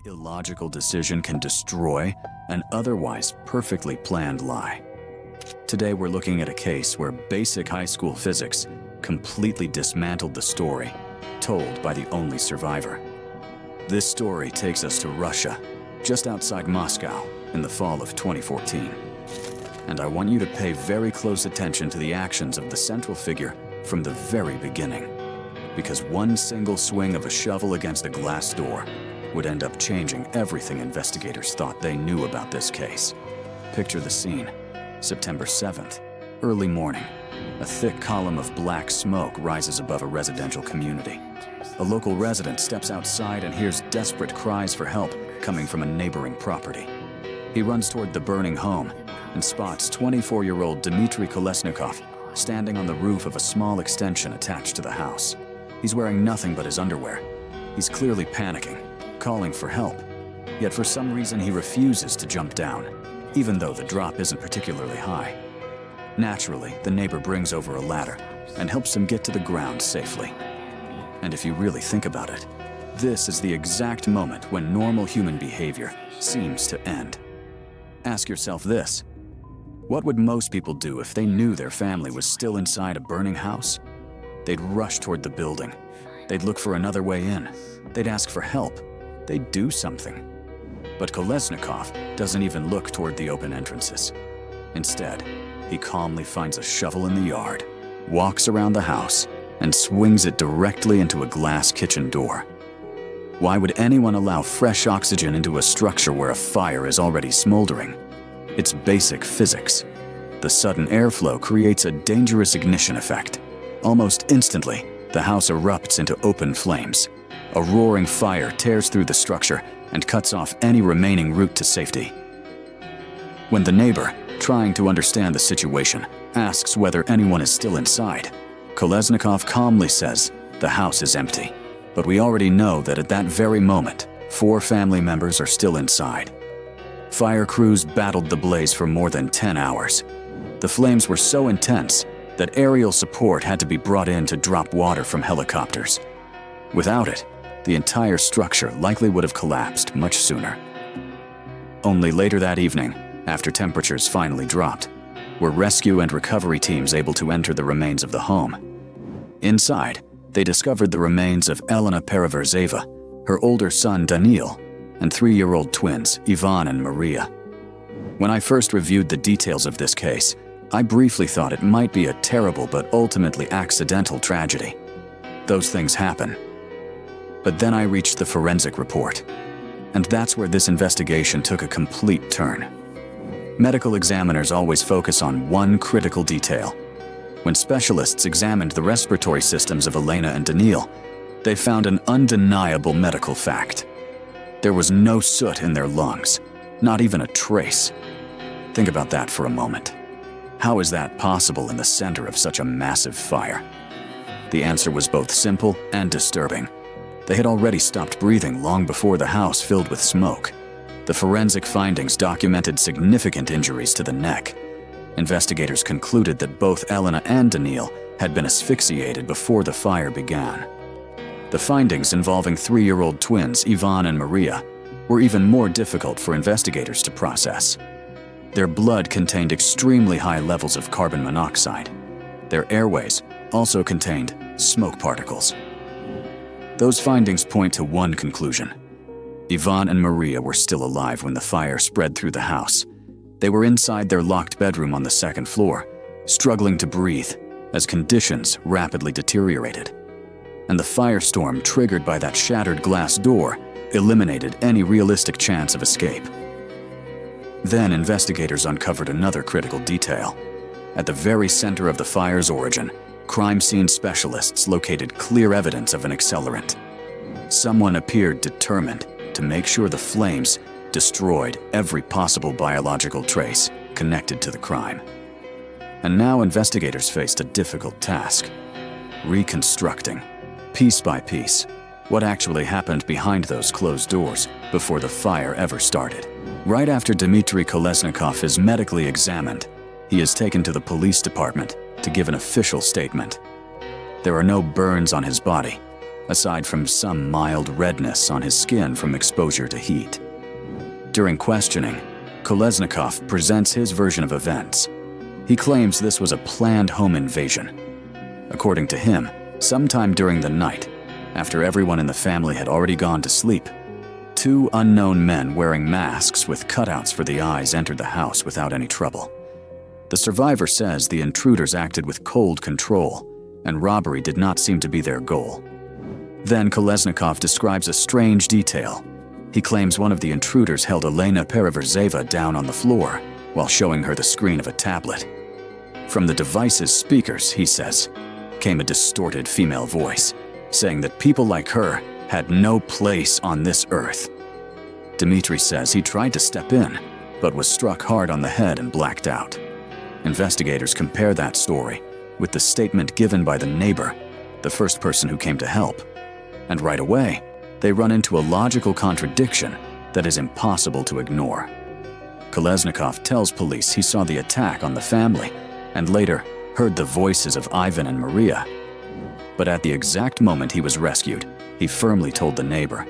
illogical decision can destroy an otherwise perfectly planned lie. Today we're looking at a case where basic high school physics completely dismantled the story told by the only survivor. This story takes us to Russia, just outside Moscow, in the fall of 2014. And I want you to pay very close attention to the actions of the central figure from the very beginning, because one single swing of a shovel against a glass door would end up changing everything investigators thought they knew about this case. Picture the scene. September 7th, early morning. A thick column of black smoke rises above a residential community. A local resident steps outside and hears desperate cries for help coming from a neighboring property. He runs toward the burning home and spots 24-year-old Dmitry Kolesnikov standing on the roof of a small extension attached to the house. He's wearing nothing but his underwear. He's clearly panicking, calling for help. Yet for some reason he refuses to jump down, even though the drop isn't particularly high. Naturally, the neighbor brings over a ladder and helps him get to the ground safely. And if you really think about it, this is the exact moment when normal human behavior seems to end. Ask yourself this: what would most people do if they knew their family was still inside a burning house? They'd rush toward the building. They'd look for another way in. They'd ask for help. They'd do something. But Kolesnikov doesn't even look toward the open entrances. Instead, he calmly finds a shovel in the yard, walks around the house, and swings it directly into a glass kitchen door. Why would anyone allow fresh oxygen into a structure where a fire is already smoldering? It's basic physics. The sudden airflow creates a dangerous ignition effect. Almost instantly, the house erupts into open flames. A roaring fire tears through the structure and cuts off any remaining route to safety. When the neighbor, trying to understand the situation, asks whether anyone is still inside, Kolesnikov calmly says the house is empty. But we already know that at that very moment, 4 family members are still inside. Fire crews battled the blaze for more than 10 hours. The flames were so intense that aerial support had to be brought in to drop water from helicopters. Without it, the entire structure likely would have collapsed much sooner. Only later that evening, after temperatures finally dropped, were rescue and recovery teams able to enter the remains of the home. Inside, they discovered the remains of Elena Pereverzeva, her older son Daniil, and 3-year-old twins Ivan and Maria. When I first reviewed the details of this case, I briefly thought it might be a terrible but ultimately accidental tragedy. Those things happen. But then I reached the forensic report, and that's where this investigation took a complete turn. Medical examiners always focus on one critical detail. When specialists examined the respiratory systems of Elena and Daniil, they found an undeniable medical fact. There was no soot in their lungs, not even a trace. Think about that for a moment. How is that possible in the center of such a massive fire? The answer was both simple and disturbing. They had already stopped breathing long before the house filled with smoke. The forensic findings documented significant injuries to the neck. Investigators concluded that both Elena and Daniil had been asphyxiated before the fire began. The findings involving 3-year-old twins Ivan and Maria were even more difficult for investigators to process. Their blood contained extremely high levels of carbon monoxide. Their airways also contained smoke particles. Those findings point to one conclusion. Ivan and Maria were still alive when the fire spread through the house. They were inside their locked bedroom on the 2nd floor, struggling to breathe as conditions rapidly deteriorated. And the firestorm triggered by that shattered glass door eliminated any realistic chance of escape. Then investigators uncovered another critical detail. At the very center of the fire's origin, crime scene specialists located clear evidence of an accelerant. Someone appeared determined to make sure the flames destroyed every possible biological trace connected to the crime. And now investigators faced a difficult task: reconstructing, piece by piece, what actually happened behind those closed doors before the fire ever started. Right after Dmitry Kolesnikov is medically examined, he is taken to the police department to give an official statement. There are no burns on his body, aside from some mild redness on his skin from exposure to heat. During questioning, Kolesnikov presents his version of events. He claims this was a planned home invasion. According to him, sometime during the night, after everyone in the family had already gone to sleep, two unknown men wearing masks with cutouts for the eyes entered the house without any trouble. The survivor says the intruders acted with cold control, and robbery did not seem to be their goal. Then Kolesnikov describes a strange detail. He claims one of the intruders held Elena Pereverzeva down on the floor while showing her the screen of a tablet. From the device's speakers, he says, came a distorted female voice, saying that people like her had no place on this earth. Dmitry says he tried to step in, but was struck hard on the head and blacked out. Investigators compare that story with the statement given by the neighbor, the first person who came to help. And right away, they run into a logical contradiction that is impossible to ignore. Kolesnikov tells police he saw the attack on the family and later heard the voices of Ivan and Maria. But at the exact moment he was rescued, he firmly told the neighbor,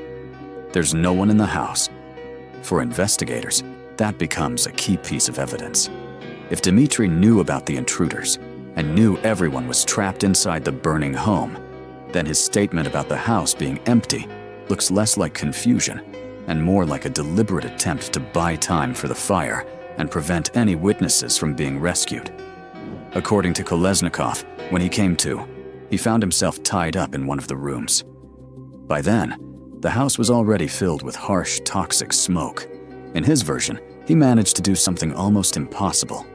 "There's no one in the house." For investigators, that becomes a key piece of evidence. If Dmitry knew about the intruders and knew everyone was trapped inside the burning home, then his statement about the house being empty looks less like confusion and more like a deliberate attempt to buy time for the fire and prevent any witnesses from being rescued. According to Kolesnikov, when he came to, he found himself tied up in one of the rooms. By then, the house was already filled with harsh, toxic smoke. In his version, he managed to do something almost impossible.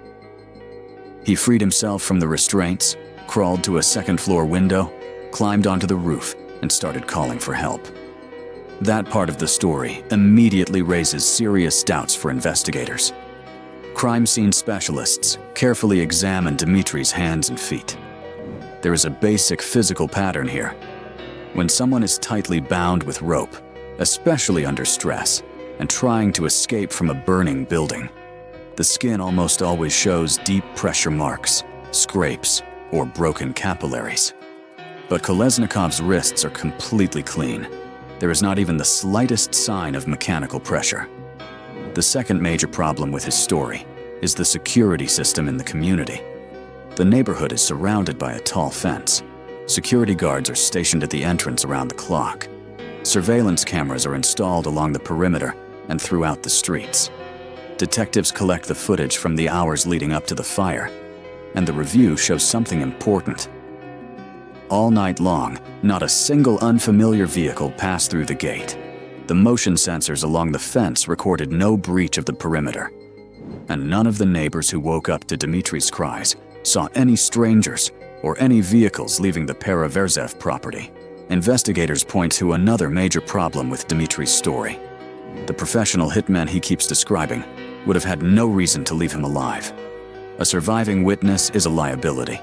He freed himself from the restraints, crawled to a second-floor window, climbed onto the roof, and started calling for help. That part of the story immediately raises serious doubts for investigators. Crime scene specialists carefully examine Dmitry's hands and feet. There is a basic physical pattern here. When someone is tightly bound with rope, especially under stress, and trying to escape from a burning building, the skin almost always shows deep pressure marks, scrapes, or broken capillaries. But Kolesnikov's wrists are completely clean. There is not even the slightest sign of mechanical pressure. The second major problem with his story is the security system in the community. The neighborhood is surrounded by a tall fence. Security guards are stationed at the entrance around the clock. Surveillance cameras are installed along the perimeter and throughout the streets. Detectives collect the footage from the hours leading up to the fire, and the review shows something important. All night long, not a single unfamiliar vehicle passed through the gate. The motion sensors along the fence recorded no breach of the perimeter. And none of the neighbors who woke up to Dmitry's cries saw any strangers or any vehicles leaving the Pereverzev property. Investigators point to another major problem with Dmitry's story. The professional hitmen he keeps describing would have had no reason to leave him alive. A surviving witness is a liability.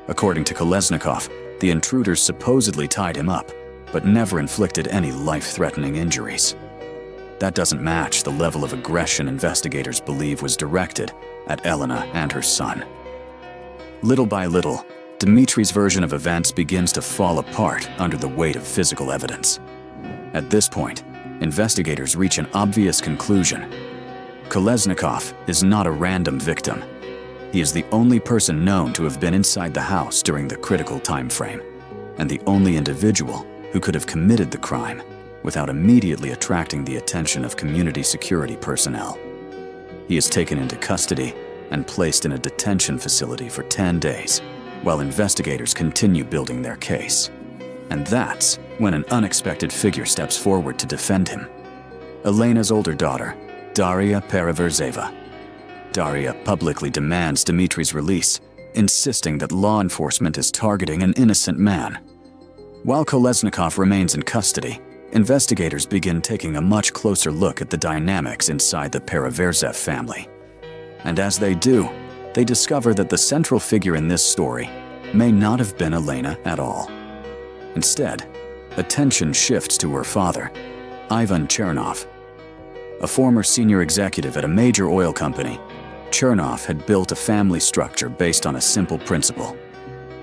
According to Kolesnikov, the intruders supposedly tied him up, but never inflicted any life-threatening injuries. That doesn't match the level of aggression investigators believe was directed at Elena and her son. Little by little, Dmitry's version of events begins to fall apart under the weight of physical evidence. At this point, investigators reach an obvious conclusion. Kolesnikov is not a random victim. He is the only person known to have been inside the house during the critical time frame, and the only individual who could have committed the crime without immediately attracting the attention of community security personnel. He is taken into custody and placed in a detention facility for 10 days, while investigators continue building their case. And that's when an unexpected figure steps forward to defend him. Elena's older daughter, Daria Pereverzeva. Daria publicly demands Dmitry's release, insisting that law enforcement is targeting an innocent man. While Kolesnikov remains in custody, investigators begin taking a much closer look at the dynamics inside the Pereverzev family. And as they do, they discover that the central figure in this story may not have been Elena at all. Instead, attention shifts to her father, Ivan Chernov. A former senior executive at a major oil company, Chernov had built a family structure based on a simple principle: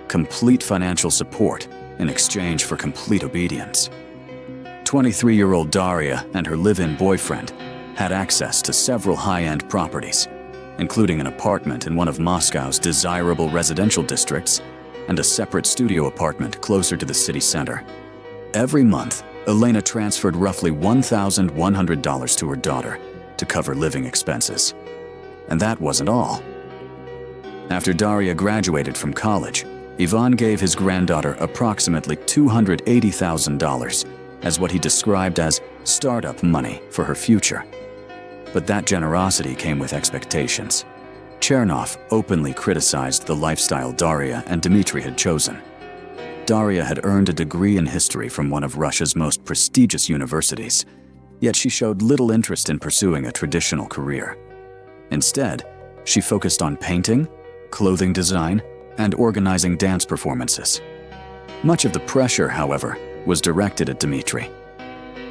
complete financial support in exchange for complete obedience. 23-year-old Daria and her live-in boyfriend had access to several high-end properties, including an apartment in one of Moscow's desirable residential districts and a separate studio apartment closer to the city center. Every month, Elena transferred roughly $1,100 to her daughter to cover living expenses. And that wasn't all. After Daria graduated from college, Ivan gave his granddaughter approximately $280,000 as what he described as startup money for her future. But that generosity came with expectations. Chernov openly criticized the lifestyle Daria and Dmitry had chosen. Daria had earned a degree in history from one of Russia's most prestigious universities, yet she showed little interest in pursuing a traditional career. Instead, she focused on painting, clothing design, and organizing dance performances. Much of the pressure, however, was directed at Dmitry.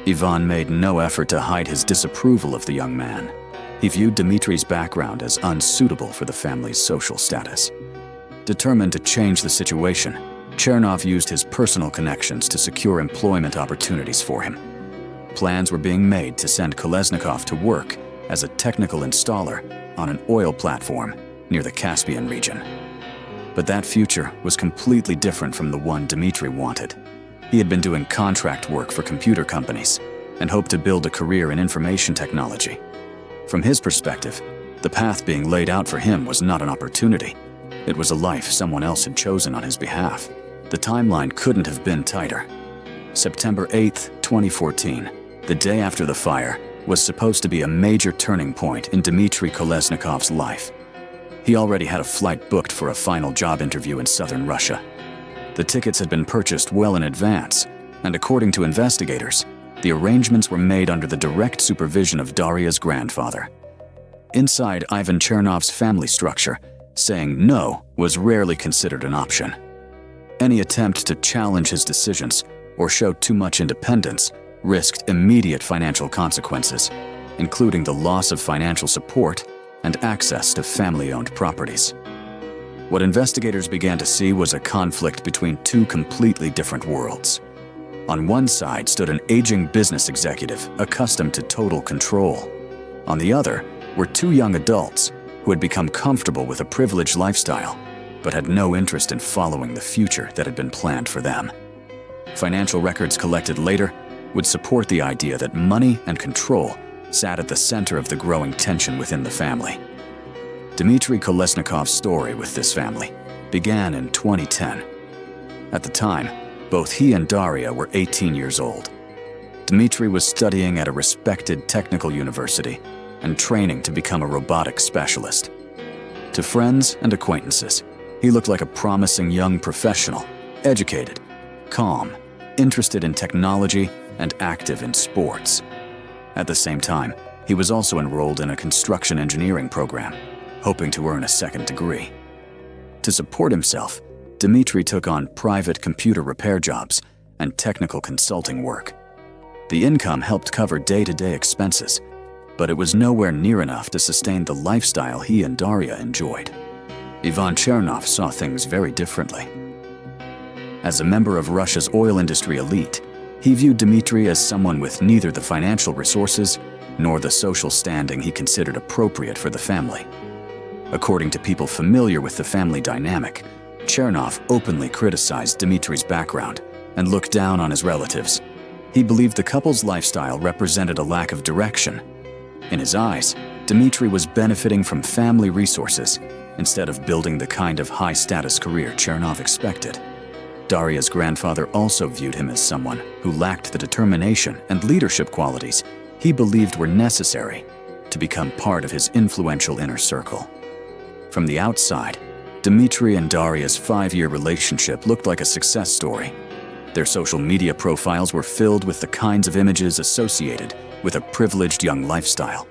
Ivan made no effort to hide his disapproval of the young man. He viewed Dmitry's background as unsuitable for the family's social status. Determined to change the situation, Chernov used his personal connections to secure employment opportunities for him. Plans were being made to send Kolesnikov to work as a technical installer on an oil platform near the Caspian region. But that future was completely different from the one Dmitry wanted. He had been doing contract work for computer companies and hoped to build a career in information technology. From his perspective, the path being laid out for him was not an opportunity. It was a life someone else had chosen on his behalf. The timeline couldn't have been tighter. September 8th, 2014, the day after the fire, was supposed to be a major turning point in Dmitry Kolesnikov's life. He already had a flight booked for a final job interview in southern Russia. The tickets had been purchased well in advance, and according to investigators, the arrangements were made under the direct supervision of Daria's grandfather. Inside Ivan Chernov's family structure, saying no was rarely considered an option. Any attempt to challenge his decisions or show too much independence risked immediate financial consequences, including the loss of financial support and access to family-owned properties. What investigators began to see was a conflict between two completely different worlds. On one side stood an aging business executive accustomed to total control. On the other were two young adults who had become comfortable with a privileged lifestyle, but had no interest in following the future that had been planned for them. Financial records collected later would support the idea that money and control sat at the center of the growing tension within the family. Dmitry Kolesnikov's story with this family began in 2010. At the time, both he and Daria were 18 years old. Dmitry was studying at a respected technical university and training to become a robotics specialist. To friends and acquaintances, he looked like a promising young professional, educated, calm, interested in technology, and active in sports. At the same time, he was also enrolled in a construction engineering program, hoping to earn a second degree. To support himself, Dmitry took on private computer repair jobs and technical consulting work. The income helped cover day-to-day expenses, but it was nowhere near enough to sustain the lifestyle he and Daria enjoyed. Ivan Chernov saw things very differently. As a member of Russia's oil industry elite, he viewed Dmitry as someone with neither the financial resources nor the social standing he considered appropriate for the family. According to people familiar with the family dynamic, Chernov openly criticized Dmitry's background and looked down on his relatives. He believed the couple's lifestyle represented a lack of direction. In his eyes, Dmitry was benefiting from family resources instead of building the kind of high-status career Chernov expected. Daria's grandfather also viewed him as someone who lacked the determination and leadership qualities he believed were necessary to become part of his influential inner circle. From the outside, Dmitry and Daria's 5-year relationship looked like a success story. Their social media profiles were filled with the kinds of images associated with a privileged young lifestyle: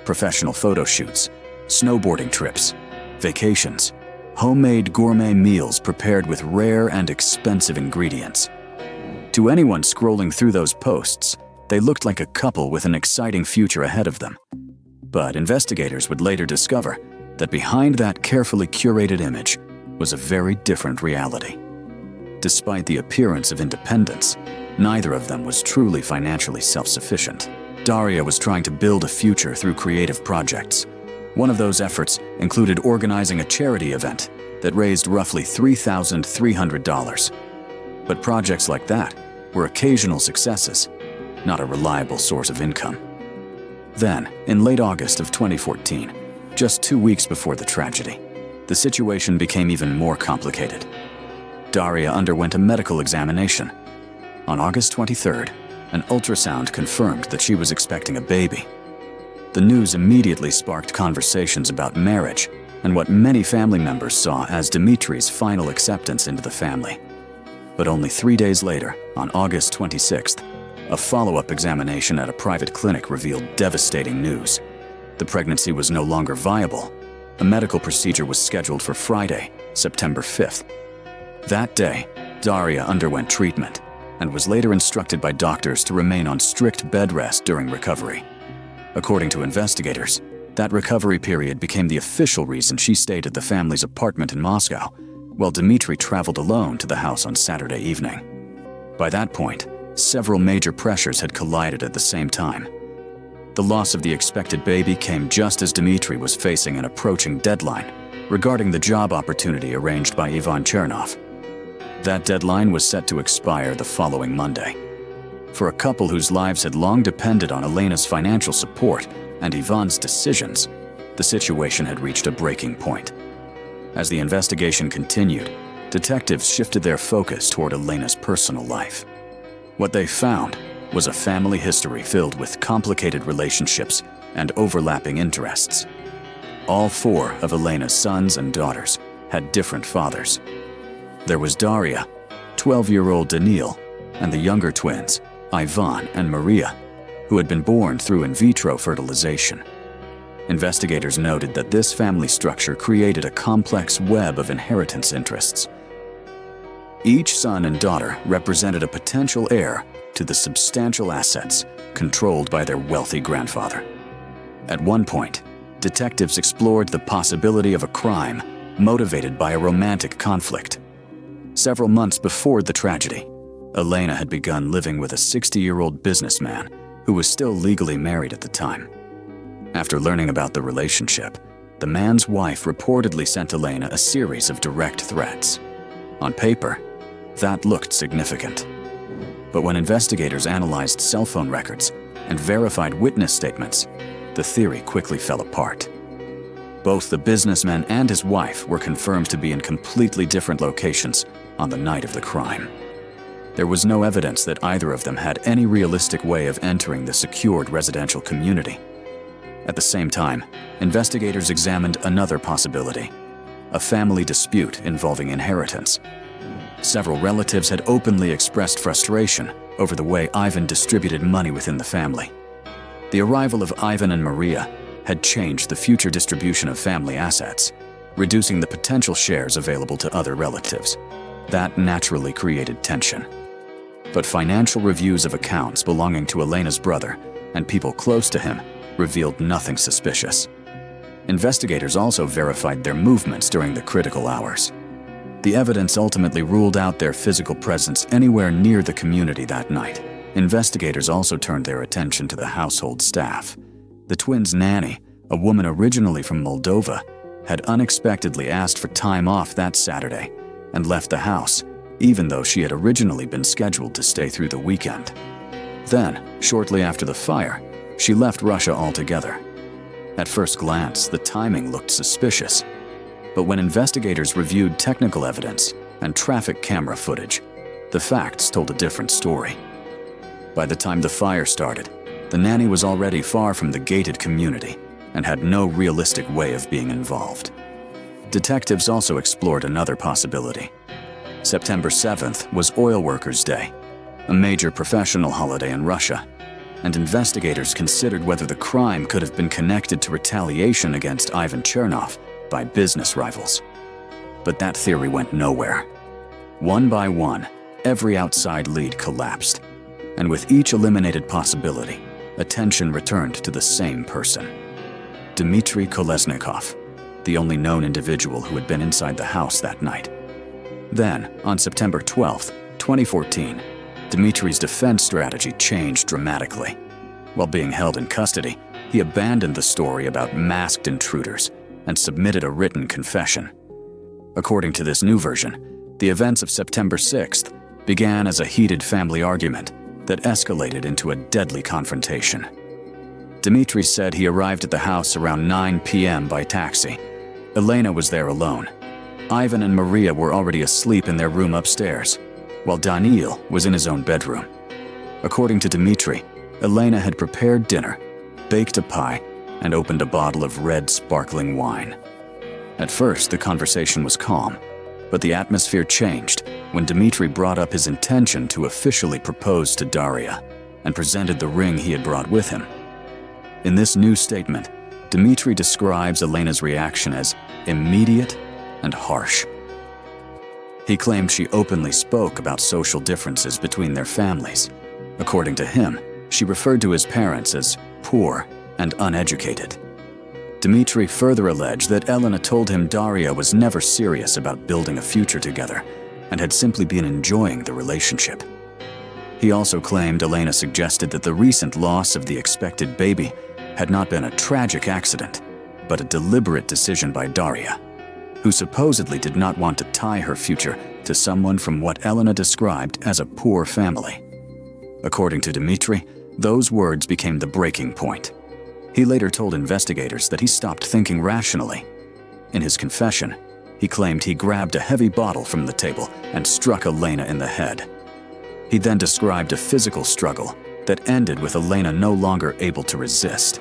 professional photo shoots, snowboarding trips, vacations, homemade gourmet meals prepared with rare and expensive ingredients. To anyone scrolling through those posts, they looked like a couple with an exciting future ahead of them. But investigators would later discover that behind that carefully curated image was a very different reality. Despite the appearance of independence, neither of them was truly financially self-sufficient. Daria was trying to build a future through creative projects. One of those efforts included organizing a charity event that raised roughly $3,300. But projects like that were occasional successes, not a reliable source of income. Then, in late August of 2014, just 2 weeks before the tragedy, the situation became even more complicated. Daria underwent a medical examination. On August 23rd, an ultrasound confirmed that she was expecting a baby. The news immediately sparked conversations about marriage and what many family members saw as Dmitri's final acceptance into the family. But only 3 days later, on August 26th, a follow-up examination at a private clinic revealed devastating news. The pregnancy was no longer viable. A medical procedure was scheduled for Friday, September 5th. That day, Daria underwent treatment and was later instructed by doctors to remain on strict bed rest during recovery. According to investigators, that recovery period became the official reason she stayed at the family's apartment in Moscow, while Dmitri traveled alone to the house on Saturday evening. By that point, several major pressures had collided at the same time. The loss of the expected baby came just as Dmitri was facing an approaching deadline regarding the job opportunity arranged by Ivan Chernov. That deadline was set to expire the following Monday. For a couple whose lives had long depended on Elena's financial support and Ivan's decisions, the situation had reached a breaking point. As the investigation continued, detectives shifted their focus toward Elena's personal life. What they found was a family history filled with complicated relationships and overlapping interests. All 4 of Elena's sons and daughters had different fathers. There was Daria, 12-year-old Daniil, and the younger twins, Ivan and Maria, who had been born through in vitro fertilization. Investigators noted that this family structure created a complex web of inheritance interests. Each son and daughter represented a potential heir to the substantial assets controlled by their wealthy grandfather. At one point, detectives explored the possibility of a crime motivated by a romantic conflict. Several months before the tragedy, Elena had begun living with a 60-year-old businessman who was still legally married at the time. After learning about the relationship, the man's wife reportedly sent Elena a series of direct threats. On paper, that looked significant. But when investigators analyzed cell phone records and verified witness statements, the theory quickly fell apart. Both the businessman and his wife were confirmed to be in completely different locations on the night of the crime. There was no evidence that either of them had any realistic way of entering the secured residential community. At the same time, investigators examined another possibility: a family dispute involving inheritance. Several relatives had openly expressed frustration over the way Ivan distributed money within the family. The arrival of Ivan and Maria had changed the future distribution of family assets, reducing the potential shares available to other relatives. That naturally created tension. But financial reviews of accounts belonging to Elena's brother and people close to him revealed nothing suspicious. Investigators also verified their movements during the critical hours. The evidence ultimately ruled out their physical presence anywhere near the community that night. Investigators also turned their attention to the household staff. The twins' nanny, a woman originally from Moldova, had unexpectedly asked for time off that Saturday and left the house, even though she had originally been scheduled to stay through the weekend. Then, shortly after the fire, she left Russia altogether. At first glance, the timing looked suspicious. But when investigators reviewed technical evidence and traffic camera footage, the facts told a different story. By the time the fire started, the nanny was already far from the gated community and had no realistic way of being involved. Detectives also explored another possibility. September 7th was Oil Workers' Day, a major professional holiday in Russia, and investigators considered whether the crime could have been connected to retaliation against Ivan Chernov by business rivals. But that theory went nowhere. One by one, every outside lead collapsed, and with each eliminated possibility, attention returned to the same person: Dmitry Kolesnikov, the only known individual who had been inside the house that night. Then, on September 12, 2014, Dimitri's defense strategy changed dramatically. While being held in custody, he abandoned the story about masked intruders and submitted a written confession. According to this new version, the events of September 6th began as a heated family argument that escalated into a deadly confrontation. Dimitri said he arrived at the house around 9 p.m. by taxi. Elena was there alone. Ivan and Maria were already asleep in their room upstairs, while Daniil was in his own bedroom. According to Dimitri, Elena had prepared dinner, baked a pie, and opened a bottle of red sparkling wine. At first, the conversation was calm, but the atmosphere changed when Dimitri brought up his intention to officially propose to Daria and presented the ring he had brought with him. In this new statement, Dimitri describes Elena's reaction as immediate and harsh. He claimed she openly spoke about social differences between their families. According to him, she referred to his parents as poor and uneducated. Dimitri further alleged that Elena told him Daria was never serious about building a future together and had simply been enjoying the relationship. He also claimed Elena suggested that the recent loss of the expected baby had not been a tragic accident, but a deliberate decision by Daria, who supposedly did not want to tie her future to someone from what Elena described as a poor family. According to Dimitri, those words became the breaking point. He later told investigators that he stopped thinking rationally. In his confession, he claimed he grabbed a heavy bottle from the table and struck Elena in the head. He then described a physical struggle that ended with Elena no longer able to resist.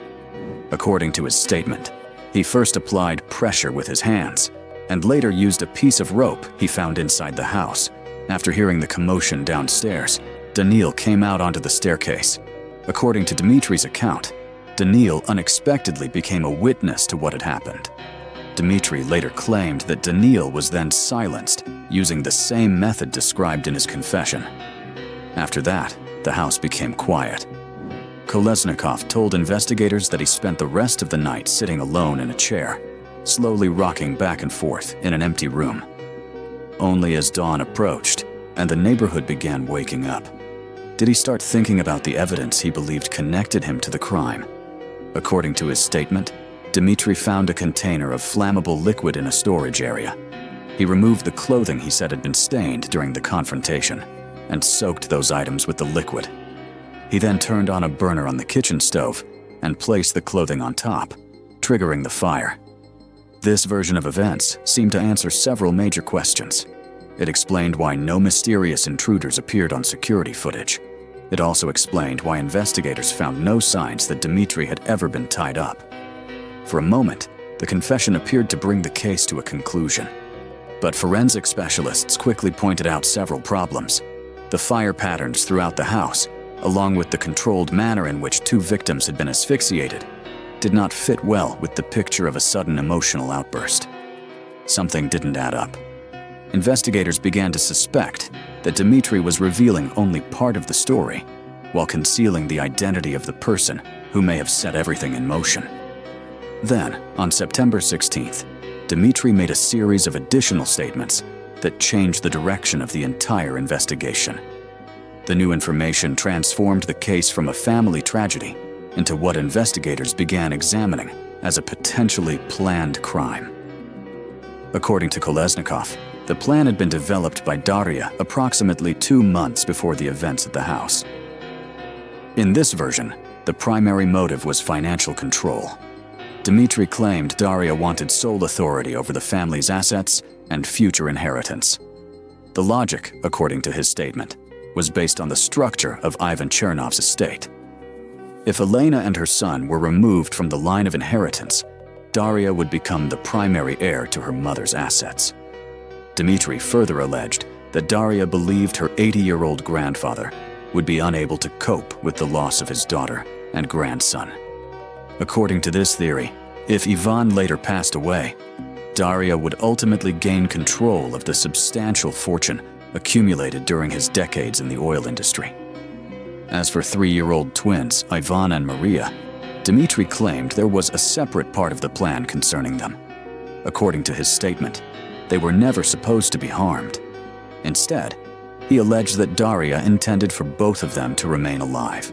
According to his statement, he first applied pressure with his hands and later used a piece of rope he found inside the house. After hearing the commotion downstairs, Daniil came out onto the staircase. According to Dimitri's account, Daniil unexpectedly became a witness to what had happened. Dimitri later claimed that Daniil was then silenced using the same method described in his confession. After that, the house became quiet. Kolesnikov told investigators that he spent the rest of the night sitting alone in a chair, slowly rocking back and forth in an empty room. Only as dawn approached and the neighborhood began waking up, did he start thinking about the evidence he believed connected him to the crime. According to his statement, Dimitri found a container of flammable liquid in a storage area. He removed the clothing he said had been stained during the confrontation and soaked those items with the liquid. He then turned on a burner on the kitchen stove and placed the clothing on top, triggering the fire. This version of events seemed to answer several major questions. It explained why no mysterious intruders appeared on security footage. It also explained why investigators found no signs that Dimitri had ever been tied up. For a moment, the confession appeared to bring the case to a conclusion. But forensic specialists quickly pointed out several problems. The fire patterns throughout the house, along with the controlled manner in which two victims had been asphyxiated, did not fit well with the picture of a sudden emotional outburst. Something didn't add up. Investigators began to suspect that Dimitri was revealing only part of the story, while concealing the identity of the person who may have set everything in motion. Then, on September 16th, Dimitri made a series of additional statements that changed the direction of the entire investigation. The new information transformed the case from a family tragedy into what investigators began examining as a potentially planned crime. According to Kolesnikov, the plan had been developed by Daria approximately 2 months before the events at the house. In this version, the primary motive was financial control. Dimitri claimed Daria wanted sole authority over the family's assets and future inheritance. The logic, according to his statement, was based on the structure of Ivan Chernov's estate. If Elena and her son were removed from the line of inheritance, Daria would become the primary heir to her mother's assets. Dimitri further alleged that Daria believed her 80-year-old grandfather would be unable to cope with the loss of his daughter and grandson. According to this theory, if Ivan later passed away, Daria would ultimately gain control of the substantial fortune accumulated during his decades in the oil industry. As for 3-year-old twins, Ivan and Maria, Dimitri claimed there was a separate part of the plan concerning them. According to his statement, they were never supposed to be harmed, Instead, he alleged that Daria intended for both of them to remain alive.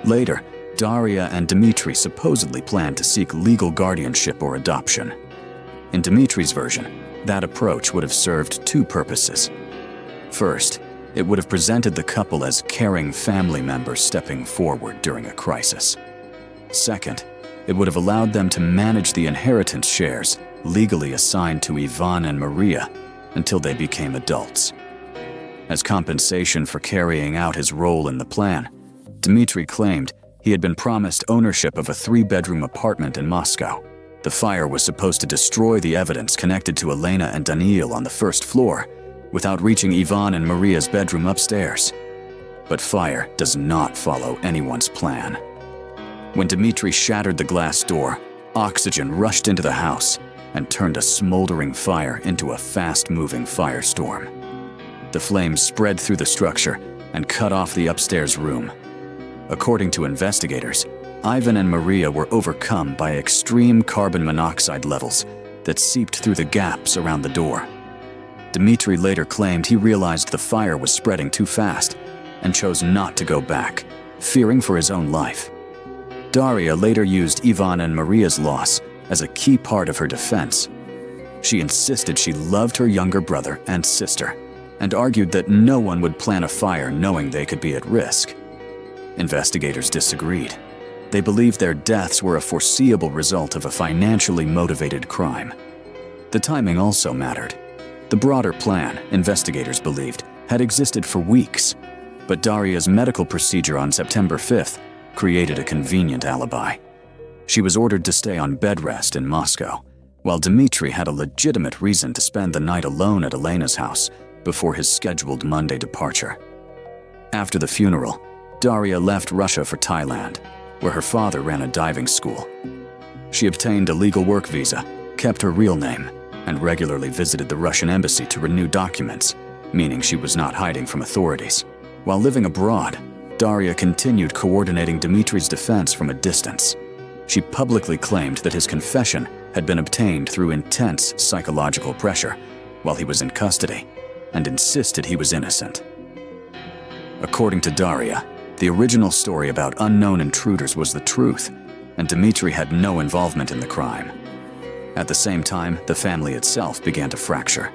Later, Daria and Dmitry supposedly planned to seek legal guardianship or adoption. In Dmitry's version, that approach would have served two purposes. First, it would have presented the couple as caring family members stepping forward during a crisis. Second, it would have allowed them to manage the inheritance shares legally assigned to Ivan and Maria until they became adults. As compensation for carrying out his role in the plan, Dmitry claimed he had been promised ownership of a 3-bedroom apartment in Moscow. The fire was supposed to destroy the evidence connected to Elena and Daniil on the first floor without reaching Ivan and Maria's bedroom upstairs. But fire does not follow anyone's plan. When Dmitry shattered the glass door, oxygen rushed into the house and turned a smoldering fire into a fast-moving firestorm. The flames spread through the structure and cut off the upstairs room. According to investigators, Ivan and Maria were overcome by extreme carbon monoxide levels that seeped through the gaps around the door. Dmitry later claimed he realized the fire was spreading too fast and chose not to go back, fearing for his own life. Daria later used Ivan and Maria's loss as a key part of her defense. She insisted she loved her younger brother and sister and argued that no one would plan a fire knowing they could be at risk. Investigators disagreed. They believed their deaths were a foreseeable result of a financially motivated crime. The timing also mattered. The broader plan, investigators believed, had existed for weeks, but Daria's medical procedure on September 5th created a convenient alibi. She was ordered to stay on bed rest in Moscow, while Dmitry had a legitimate reason to spend the night alone at Elena's house before his scheduled Monday departure. After the funeral, Daria left Russia for Thailand, where her father ran a diving school. She obtained a legal work visa, kept her real name, and regularly visited the Russian embassy to renew documents, meaning she was not hiding from authorities. While living abroad, Daria continued coordinating Dmitry's defense from a distance. She publicly claimed that his confession had been obtained through intense psychological pressure while he was in custody, and insisted he was innocent. According to Daria, the original story about unknown intruders was the truth, and Dmitry had no involvement in the crime. At the same time, the family itself began to fracture.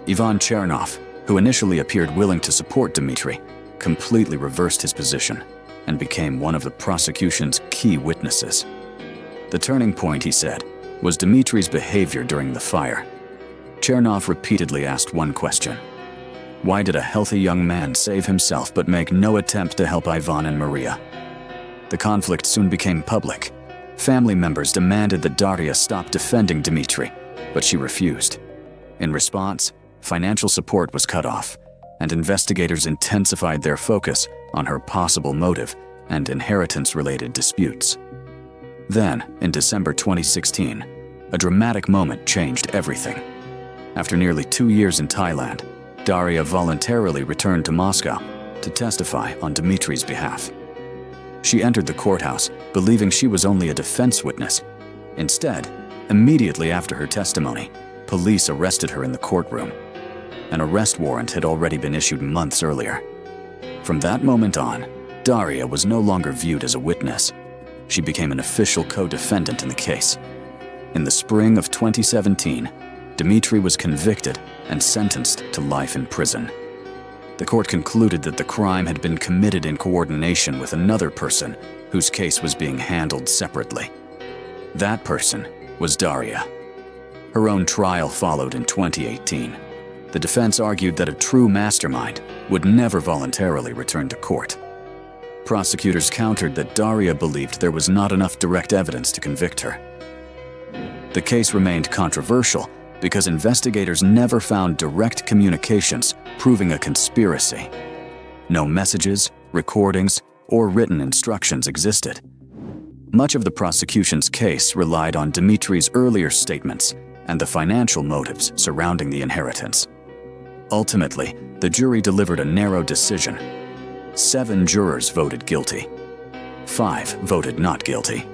Ivan Chernov, who initially appeared willing to support Dmitry, completely reversed his position and became one of the prosecution's key witnesses. The turning point, he said, was Dmitry's behavior during the fire. Chernov repeatedly asked one question: why did a healthy young man save himself but make no attempt to help Ivan and Maria? The conflict soon became public. Family members demanded that Daria stop defending Dmitry, but she refused. In response, financial support was cut off, and investigators intensified their focus on her possible motive and inheritance-related disputes. Then, in December 2016, a dramatic moment changed everything. After nearly 2 years in Thailand, Daria voluntarily returned to Moscow to testify on Dmitry's behalf. She entered the courthouse believing she was only a defense witness. Instead, immediately after her testimony, police arrested her in the courtroom. An arrest warrant had already been issued months earlier. From that moment on, Daria was no longer viewed as a witness. She became an official co-defendant in the case. In the spring of 2017, Dmitry was convicted and sentenced to life in prison. The court concluded that the crime had been committed in coordination with another person whose case was being handled separately. That person was Daria. Her own trial followed in 2018. The defense argued that a true mastermind would never voluntarily return to court. Prosecutors countered that Daria believed there was not enough direct evidence to convict her. The case remained controversial because investigators never found direct communications proving a conspiracy. No messages, recordings, or written instructions existed. Much of the prosecution's case relied on Dmitry's earlier statements and the financial motives surrounding the inheritance. Ultimately, the jury delivered a narrow decision. 7 jurors voted guilty. 5 voted not guilty.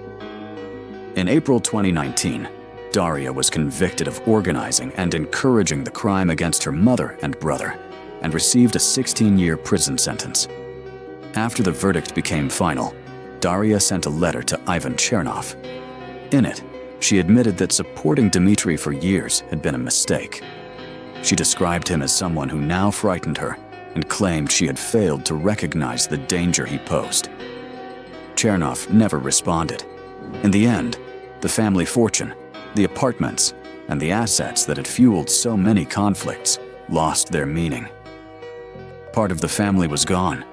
In April 2019, Daria was convicted of organizing and encouraging the crime against her mother and brother, and received a 16-year prison sentence. After the verdict became final, Daria sent a letter to Ivan Chernov. In it, she admitted that supporting Dmitry for years had been a mistake. She described him as someone who now frightened her and claimed she had failed to recognize the danger he posed. Chernov never responded. In the end, the family fortune, the apartments, and the assets that had fueled so many conflicts lost their meaning. Part of the family was gone.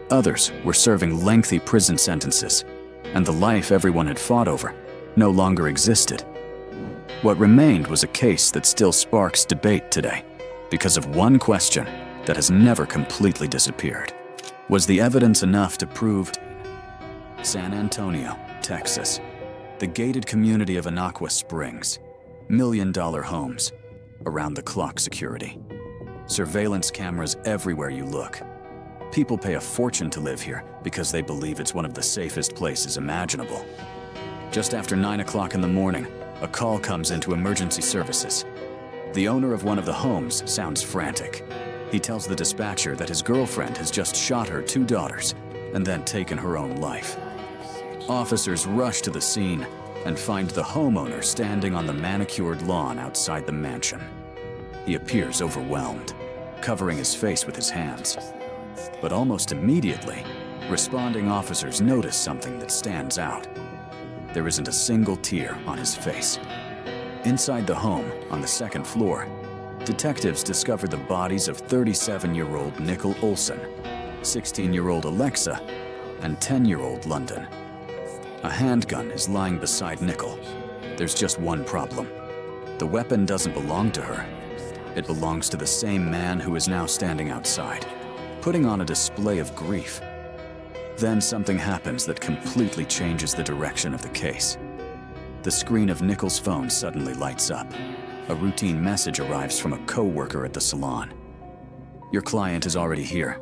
Others were serving lengthy prison sentences, and the life everyone had fought over no longer existed. What remained was a case that still sparks debate today because of one question that has never completely disappeared. Was the evidence enough to prove? San Antonio, Texas. The gated community of Anaqua Springs. $1 million homes. Around-the-clock security. Surveillance cameras everywhere you look. People pay a fortune to live here because they believe it's one of the safest places imaginable. Just after 9 o'clock in the morning, a call comes into emergency services. The owner of one of the homes sounds frantic. He tells the dispatcher that his girlfriend has just shot her 2 daughters and then taken her own life. Officers rush to the scene and find the homeowner standing on the manicured lawn outside the mansion. He appears overwhelmed, covering his face with his hands. But almost immediately, responding officers notice something that stands out. There isn't a single tear on his face. Inside the home, on the 2nd floor, detectives discover the bodies of 37-year-old Nicole Olson, 16-year-old Alexa, and 10-year-old London. A handgun is lying beside Nicole. There's just one problem. The weapon doesn't belong to her. It belongs to the same man who is now standing outside, putting on a display of grief. Then something happens that completely changes the direction of the case. The screen of Nicole's phone suddenly lights up. A routine message arrives from a co-worker at the salon. Your client is already here.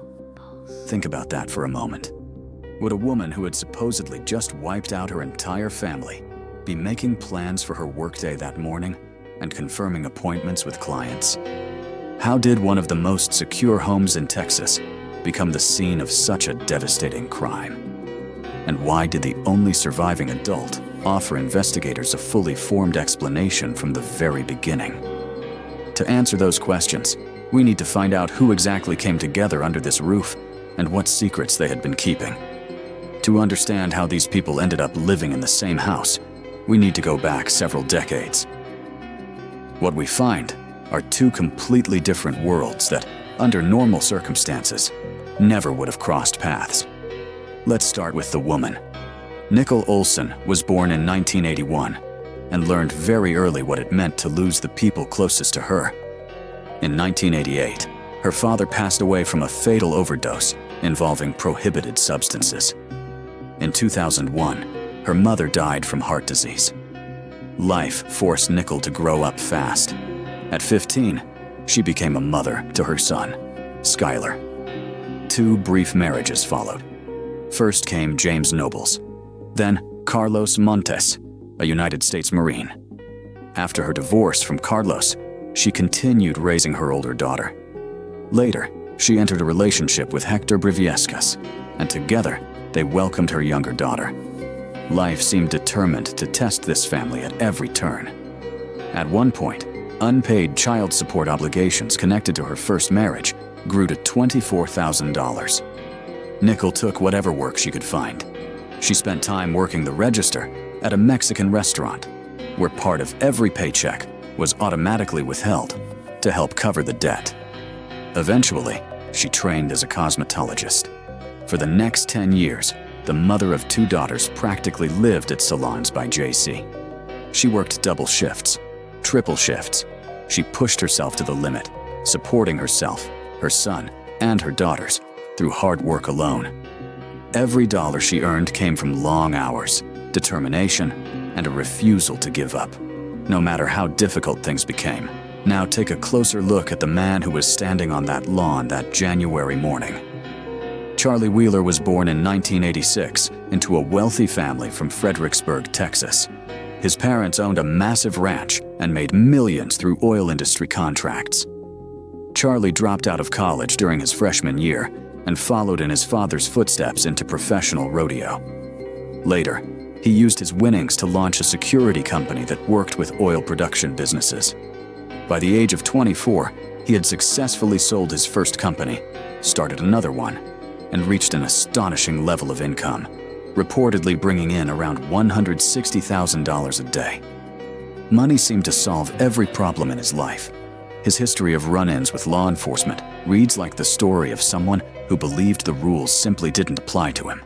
Think about that for a moment. Would a woman who had supposedly just wiped out her entire family be making plans for her workday that morning and confirming appointments with clients? How did one of the most secure homes in Texas become the scene of such a devastating crime? And why did the only surviving adult offer investigators a fully formed explanation from the very beginning? To answer those questions, we need to find out who exactly came together under this roof and what secrets they had been keeping. To understand how these people ended up living in the same house, we need to go back several decades. What we find are 2 completely different worlds that, under normal circumstances, never would have crossed paths. Let's start with the woman. Nicole Olson was born in 1981 and learned very early what it meant to lose the people closest to her. In 1988, her father passed away from a fatal overdose involving prohibited substances. In 2001, her mother died from heart disease. Life forced Nicole to grow up fast. At 15, she became a mother to her son, Skylar. 2 brief marriages followed. First came James Nobles, then Carlos Montes, a United States Marine. After her divorce from Carlos, she continued raising her older daughter. Later, she entered a relationship with Hector Briviescas, and together, they welcomed her younger daughter. Life seemed determined to test this family at every turn. At one point, unpaid child support obligations connected to her first marriage grew to $24,000. Nicole took whatever work she could find. She spent time working the register at a Mexican restaurant, where part of every paycheck was automatically withheld to help cover the debt. Eventually, she trained as a cosmetologist. For the next 10 years, the mother of 2 daughters practically lived at salons by JC. She worked double shifts, triple shifts. She pushed herself to the limit, supporting herself, her son, and her daughters through hard work alone. Every dollar she earned came from long hours, determination, and a refusal to give up, no matter how difficult things became. Now take a closer look at the man who was standing on that lawn that January morning. Charlie Wheeler was born in 1986 into a wealthy family from Fredericksburg, Texas. His parents owned a massive ranch and made millions through oil industry contracts. Charlie dropped out of college during his freshman year and followed in his father's footsteps into professional rodeo. Later, he used his winnings to launch a security company that worked with oil production businesses. By the age of 24, he had successfully sold his first company, started another one, and reached an astonishing level of income, reportedly bringing in around $160,000 a day. Money seemed to solve every problem in his life. His history of run-ins with law enforcement reads like the story of someone who believed the rules simply didn't apply to him.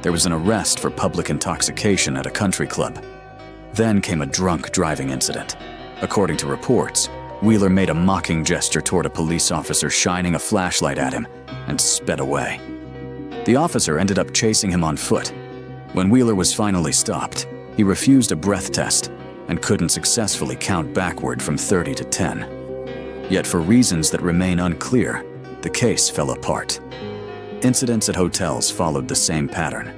There was an arrest for public intoxication at a country club. Then came a drunk driving incident. According to reports, Wheeler made a mocking gesture toward a police officer shining a flashlight at him and sped away. The officer ended up chasing him on foot. When Wheeler was finally stopped, he refused a breath test and couldn't successfully count backward from 30 to 10. Yet for reasons that remain unclear, the case fell apart. Incidents at hotels followed the same pattern.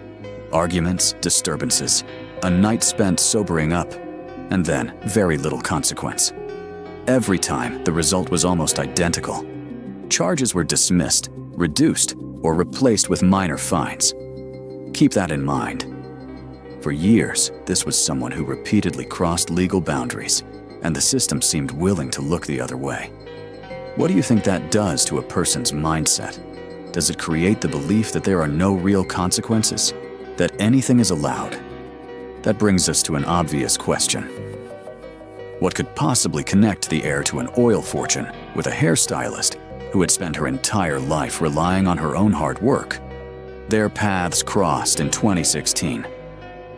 Arguments, disturbances, a night spent sobering up, and then very little consequence. Every time, the result was almost identical. Charges were dismissed, reduced, or replaced with minor fines. Keep that in mind. For years, this was someone who repeatedly crossed legal boundaries, and the system seemed willing to look the other way. What do you think that does to a person's mindset? Does it create the belief that there are no real consequences? That anything is allowed? That brings us to an obvious question. What could possibly connect the heir to an oil fortune with a hairstylist who had spent her entire life relying on her own hard work? Their paths crossed in 2016.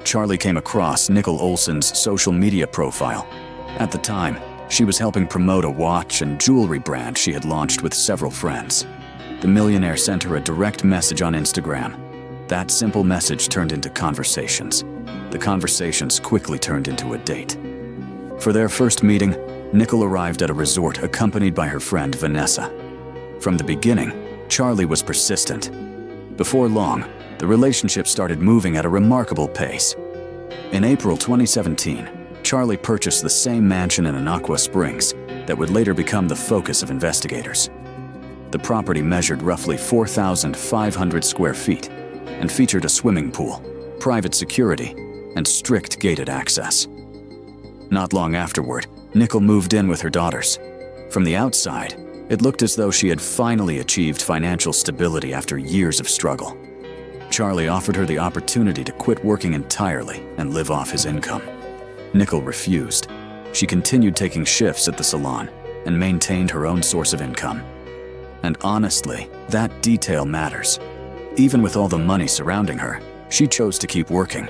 Charlie came across Nicole Olson's social media profile. At the time, she was helping promote a watch and jewelry brand she had launched with several friends. The millionaire sent her a direct message on Instagram. That simple message turned into conversations. The conversations quickly turned into a date. For their first meeting, Nicole arrived at a resort accompanied by her friend Vanessa. From the beginning, Charlie was persistent. Before long, the relationship started moving at a remarkable pace. In April 2017, Charlie purchased the same mansion in Aqua Springs that would later become the focus of investigators. The property measured roughly 4,500 square feet and featured a swimming pool, private security, and strict gated access. Not long afterward, Nicole moved in with her daughters. From the outside, it looked as though she had finally achieved financial stability after years of struggle. Charlie offered her the opportunity to quit working entirely and live off his income. Nicole refused. She continued taking shifts at the salon and maintained her own source of income. And honestly, that detail matters. Even with all the money surrounding her, she chose to keep working.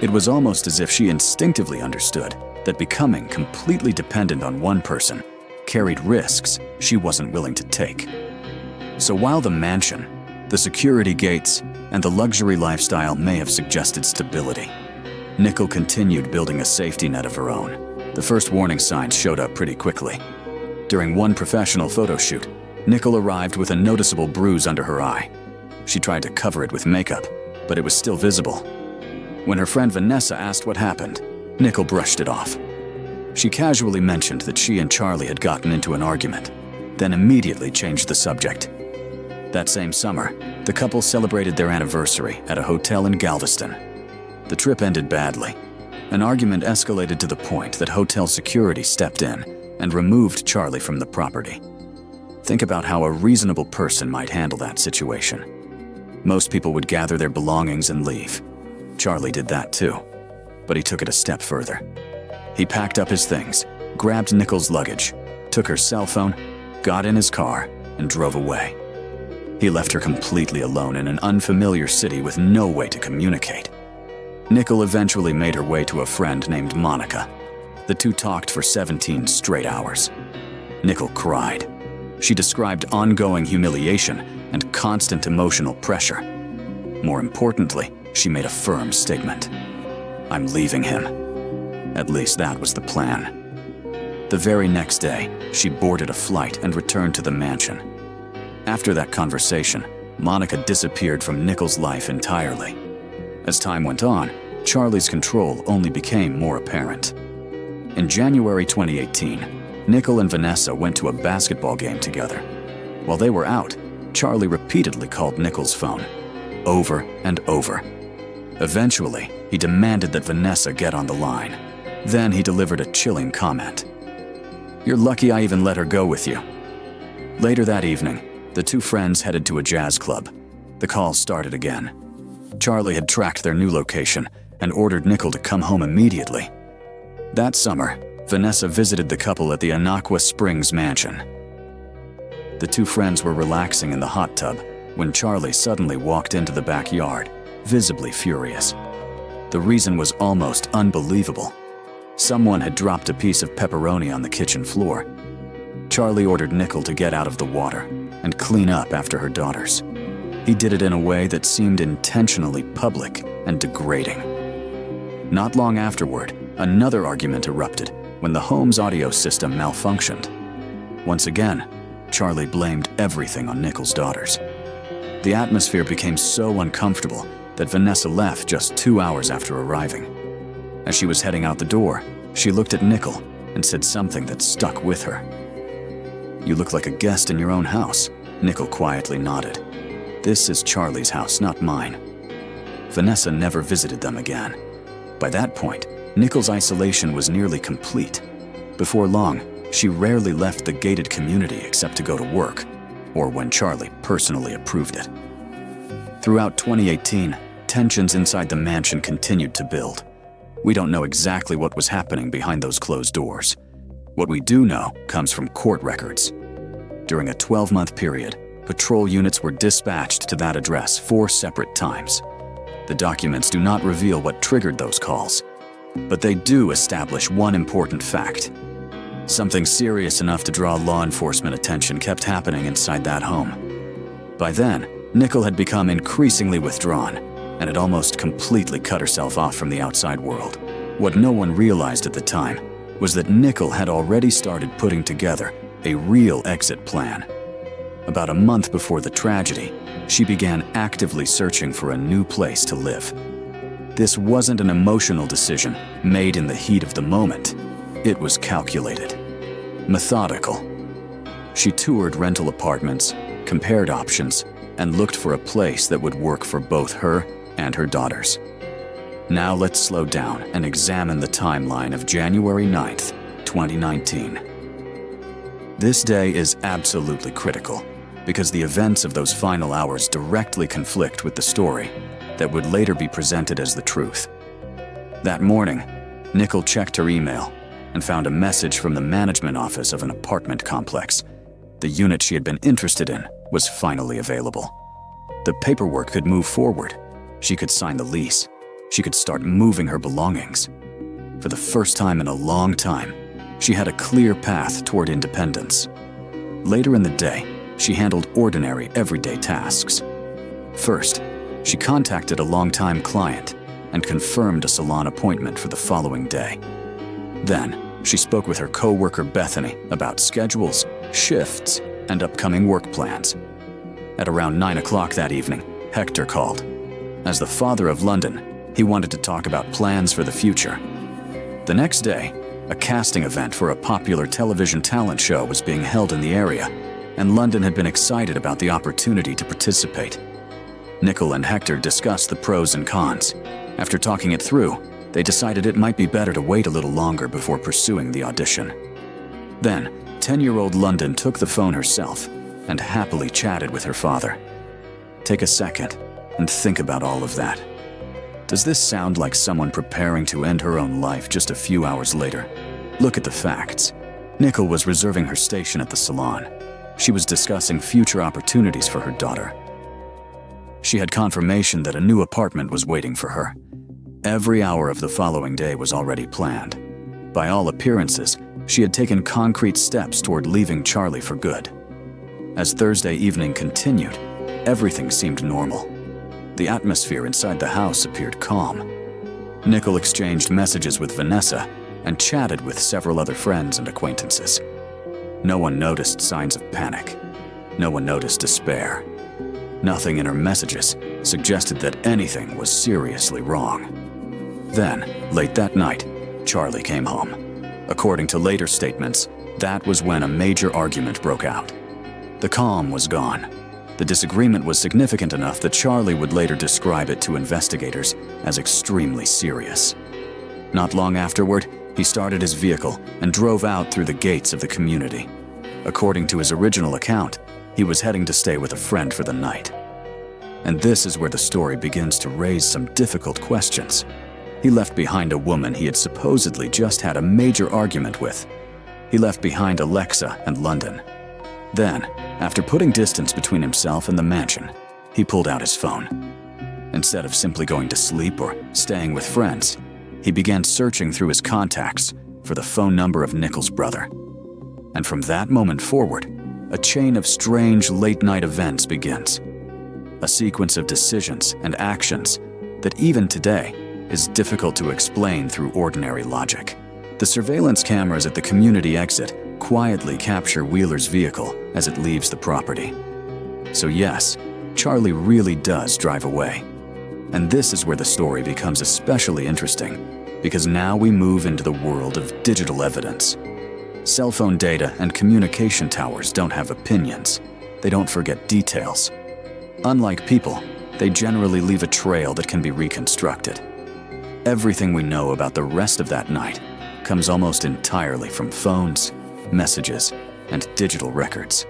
It was almost as if she instinctively understood that becoming completely dependent on one person carried risks she wasn't willing to take. So while the mansion, the security gates, and the luxury lifestyle may have suggested stability, Nicole continued building a safety net of her own. The first warning signs showed up pretty quickly. During one professional photo shoot, Nicole arrived with a noticeable bruise under her eye. She tried to cover it with makeup, but it was still visible. When her friend Vanessa asked what happened, Nicole brushed it off. She casually mentioned that she and Charlie had gotten into an argument, then immediately changed the subject. That same summer, the couple celebrated their anniversary at a hotel in Galveston. The trip ended badly. An argument escalated to the point that hotel security stepped in and removed Charlie from the property. Think about how a reasonable person might handle that situation. Most people would gather their belongings and leave. Charlie did that too, but he took it a step further. He packed up his things, grabbed Nicole's luggage, took her cell phone, got in his car, and drove away. He left her completely alone in an unfamiliar city with no way to communicate. Nicole eventually made her way to a friend named Monica. The two talked for 17 straight hours. Nicole cried. She described ongoing humiliation and constant emotional pressure. More importantly, she made a firm statement. "I'm leaving him." At least that was the plan. The very next day, she boarded a flight and returned to the mansion. After that conversation, Monica disappeared from Nicole's life entirely. As time went on, Charlie's control only became more apparent. In January 2018, Nickel and Vanessa went to a basketball game together. While they were out, Charlie repeatedly called Nickel's phone, over and over. Eventually, he demanded that Vanessa get on the line. Then he delivered a chilling comment. "You're lucky I even let her go with you." Later that evening, the two friends headed to a jazz club. The calls started again. Charlie had tracked their new location and ordered Nickel to come home immediately. That summer, Vanessa visited the couple at the Anaqua Springs mansion. The two friends were relaxing in the hot tub when Charlie suddenly walked into the backyard, visibly furious. The reason was almost unbelievable. Someone had dropped a piece of pepperoni on the kitchen floor. Charlie ordered Nickel to get out of the water and clean up after her daughters. He did it in a way that seemed intentionally public and degrading. Not long afterward, another argument erupted when the home's audio system malfunctioned. Once again, Charlie blamed everything on Nickel's daughters. The atmosphere became so uncomfortable that Vanessa left just 2 hours after arriving. As she was heading out the door, she looked at Nickel and said something that stuck with her. "You look like a guest in your own house," Nickel quietly nodded. "This is Charlie's house, not mine." Vanessa never visited them again. By that point, Nickel's isolation was nearly complete. Before long, she rarely left the gated community except to go to work, or when Charlie personally approved it. Throughout 2018, tensions inside the mansion continued to build. We don't know exactly what was happening behind those closed doors. What we do know comes from court records. During a 12-month period, patrol units were dispatched to that address 4 separate times. The documents do not reveal what triggered those calls, but they do establish one important fact. Something serious enough to draw law enforcement attention kept happening inside that home. By then, Nickel had become increasingly withdrawn and had almost completely cut herself off from the outside world. What no one realized at the time was that Nickel had already started putting together a real exit plan. About a month before the tragedy, she began actively searching for a new place to live. This wasn't an emotional decision made in the heat of the moment. It was calculated, methodical. She toured rental apartments, compared options, and looked for a place that would work for both her and her daughters. Now let's slow down and examine the timeline of January 9th, 2019. This day is absolutely critical because the events of those final hours directly conflict with the story that would later be presented as the truth. That morning, Nickel checked her email and found a message from the management office of an apartment complex. The unit she had been interested in was finally available. The paperwork could move forward. She could sign the lease. She could start moving her belongings. For the first time in a long time, she had a clear path toward independence. Later in the day, she handled ordinary, everyday tasks. First, she contacted a longtime client and confirmed a salon appointment for the following day. Then, she spoke with her co-worker Bethany about schedules, shifts, and upcoming work plans. At around 9 o'clock that evening, Hector called. As the father of London, he wanted to talk about plans for the future. The next day, a casting event for a popular television talent show was being held in the area, and London had been excited about the opportunity to participate. Nickel and Hector discussed the pros and cons. After talking it through, they decided it might be better to wait a little longer before pursuing the audition. Then, 10-year-old London took the phone herself and happily chatted with her father. Take a second and think about all of that. Does this sound like someone preparing to end her own life just a few hours later? Look at the facts. Nickel was reserving her station at the salon. She was discussing future opportunities for her daughter. She had confirmation that a new apartment was waiting for her. Every hour of the following day was already planned. By all appearances, she had taken concrete steps toward leaving Charlie for good. As Thursday evening continued, everything seemed normal. The atmosphere inside the house appeared calm. Nickel exchanged messages with Vanessa and chatted with several other friends and acquaintances. No one noticed signs of panic. No one noticed despair. Nothing in her messages suggested that anything was seriously wrong. Then, late that night, Charlie came home. According to later statements, that was when a major argument broke out. The calm was gone. The disagreement was significant enough that Charlie would later describe it to investigators as extremely serious. Not long afterward, he started his vehicle and drove out through the gates of the community. According to his original account, he was heading to stay with a friend for the night. And this is where the story begins to raise some difficult questions. He left behind a woman he had supposedly just had a major argument with. He left behind Alexa and London. Then, after putting distance between himself and the mansion, he pulled out his phone. Instead of simply going to sleep or staying with friends, he began searching through his contacts for the phone number of Nichols' brother. And from that moment forward, a chain of strange late-night events begins. A sequence of decisions and actions that even today is difficult to explain through ordinary logic. The surveillance cameras at the community exit quietly capture Wheeler's vehicle as it leaves the property. So yes, Charlie really does drive away. And this is where the story becomes especially interesting, because now we move into the world of digital evidence. Cell phone data and communication towers don't have opinions. They don't forget details. Unlike people, they generally leave a trail that can be reconstructed. Everything we know about the rest of that night comes almost entirely from phones, messages, and digital records.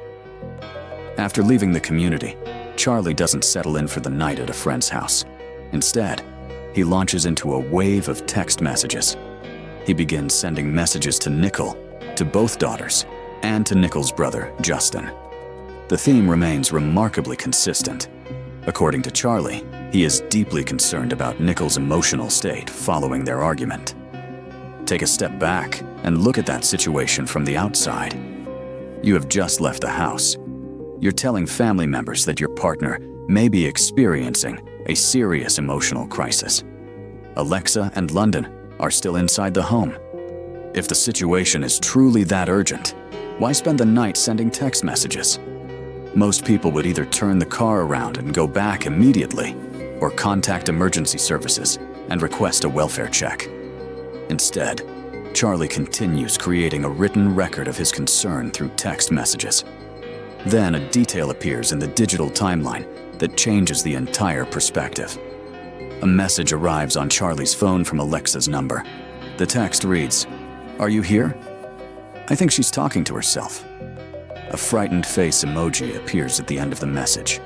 After leaving the community, Charlie doesn't settle in for the night at a friend's house. Instead, he launches into a wave of text messages. He begins sending messages to Nicole, to both daughters, and to Nichols' brother, Justin. The theme remains remarkably consistent. According to Charlie, he is deeply concerned about Nichols' emotional state following their argument. Take a step back and look at that situation from the outside. You have just left the house. You're telling family members that your partner may be experiencing a serious emotional crisis. Alexa and London are still inside the home. If the situation is truly that urgent, why spend the night sending text messages? Most people would either turn the car around and go back immediately, or contact emergency services and request a welfare check. Instead, Charlie continues creating a written record of his concern through text messages. Then a detail appears in the digital timeline that changes the entire perspective. A message arrives on Charlie's phone from Alexa's number. The text reads, "Are you here?" I think she's talking to herself. A frightened face emoji appears at the end of the message.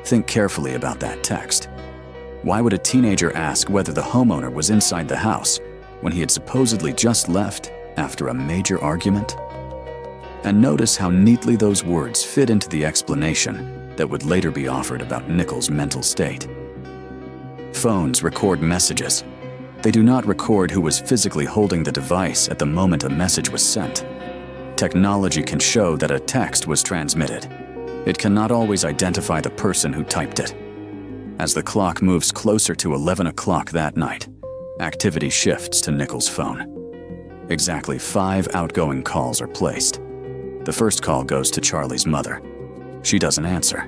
Think carefully about that text. Why would a teenager ask whether the homeowner was inside the house when he had supposedly just left after a major argument? And notice how neatly those words fit into the explanation that would later be offered about Nichols' mental state. Phones record messages. They do not record who was physically holding the device at the moment a message was sent. Technology can show that a text was transmitted. It cannot always identify the person who typed it. As the clock moves closer to 11 o'clock that night, activity shifts to Nichols' phone. Exactly 5 outgoing calls are placed. The first call goes to Charlie's mother. She doesn't answer.